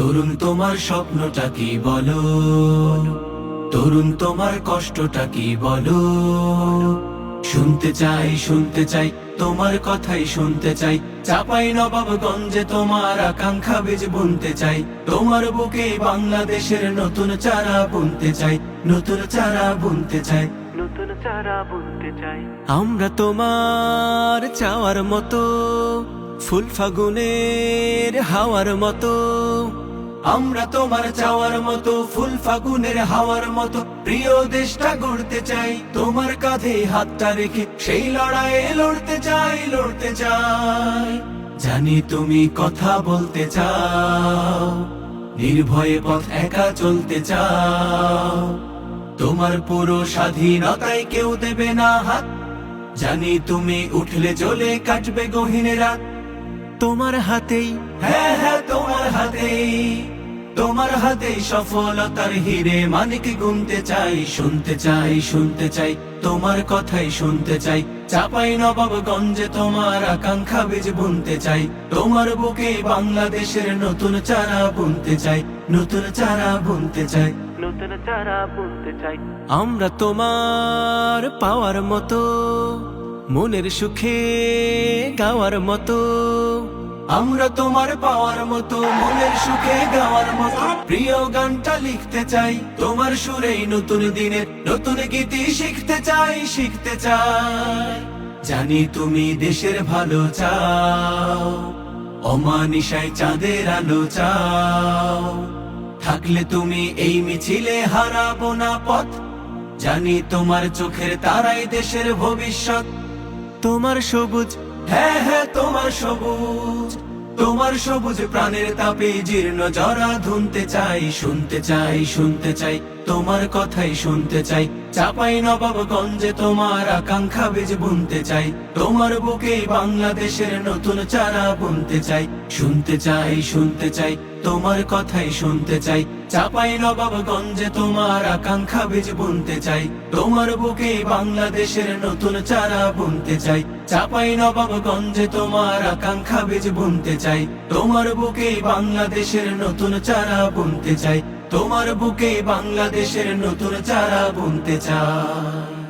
তরুণ তোমার স্বপ্নটা কি বলো, তরুণ তোমার কষ্টটা কি বলো। শুনতে চাই তোমার কথাই শুনতে চাই। চাপাই নবাবগঞ্জে তোমার আকাঙ্ক্ষা বীজ বুনতে চাই। তোমার বুকে বাংলাদেশের নতুন চারা বুনতে চাই, নতুন চারা বুনতে চাই, নতুন চারা বুনতে চাই। আমরা তোমার চাওয়ার মতো, ফুল ফাগুনের হাওয়ার মতো। আমরা তোমার চাওয়ার মতো, ফুল ফাগুনের হাওয়ার মতো। প্রিয় দেশটা গড়তে চাই, তোমার কাঁধে হাতটা রেখে সেই লড়াইয়ে লড়তে চাই, লড়তে চাই। জানি তুমি কথা বলতে চাও, নির্ভয়ে পথ একা চলতে চাও। তোমার পুরো স্বাধীনতায় কেউ দেবে না হাত। জানি তুমি উঠলে জ্বলে কাটবে গহীন রাত। তোমার হাতেই, হ্যাঁ হ্যাঁ তোমার হাতেই, তোমার হাতেই সফলতার হিরে মানিক গুনতে চাই। শুনতে চাই তোমার কথাই শুনতে চাই। চাপাই নবাবগঞ্জে তোমার আকাঙ্ক্ষা বীজ বুনতে চাই। তোমার বুকে বাংলাদেশের নতুন চারা বুনতে চাই, নতুন চারা বুনতে চাই, নতুন চারা বুনতে চাই। আমরা তোমার পাওয়ার মতো, মনের সুখে গাওয়ার মতো। আমরা তোমার পাওয়ার মতো, মনের সুখে গাওয়ার মতো। প্রিয় গানটা লিখতে চাই, তোমার সুরেই নতুন দিনের নতুন গীতি শিখতে চাই, শিখতে চাই। জানি তুমি দেশের ভালো চাও, অমানিসায় চাঁদের আলো চাও। থাকলে তুমি এই মিছিলে হারাবো না পথ। জানি তোমার চোখের তারাই দেশের ভবিষ্যৎ। তোমার সবুজ, হ্যাঁ হ্যাঁ তোমার সবুজ, তোমার সবুজ প্রাণের তাপে জীর্ণ জরা ধুনতে চাই। শুনতে চাই তোমার কথাই শুনতে চাই। চাপাই নবাবগঞ্জে তোমার আকাঙ্ক্ষা বীজ বুনতে চাই। তোমার বুকে বাংলাদেশের নতুন চারা বুনতে চাই। শুনতে চাই তোমার কথাই শুনতে চাই। চাপাই নবাবগঞ্জে তোমার আকাঙ্ক্ষা বীজ বুনতে চাই। তোমার বুকে বাংলাদেশের নতুন চারা বুনতে চাই। চাপাই নবাবগঞ্জে তোমার আকাঙ্ক্ষা বীজ বুনতে চাই। তোমার বুকে বাংলাদেশের নতুন চারা বুনতে চাই। তোমার বুকে বাংলাদেশের নতুন চারা বুনতে চাই।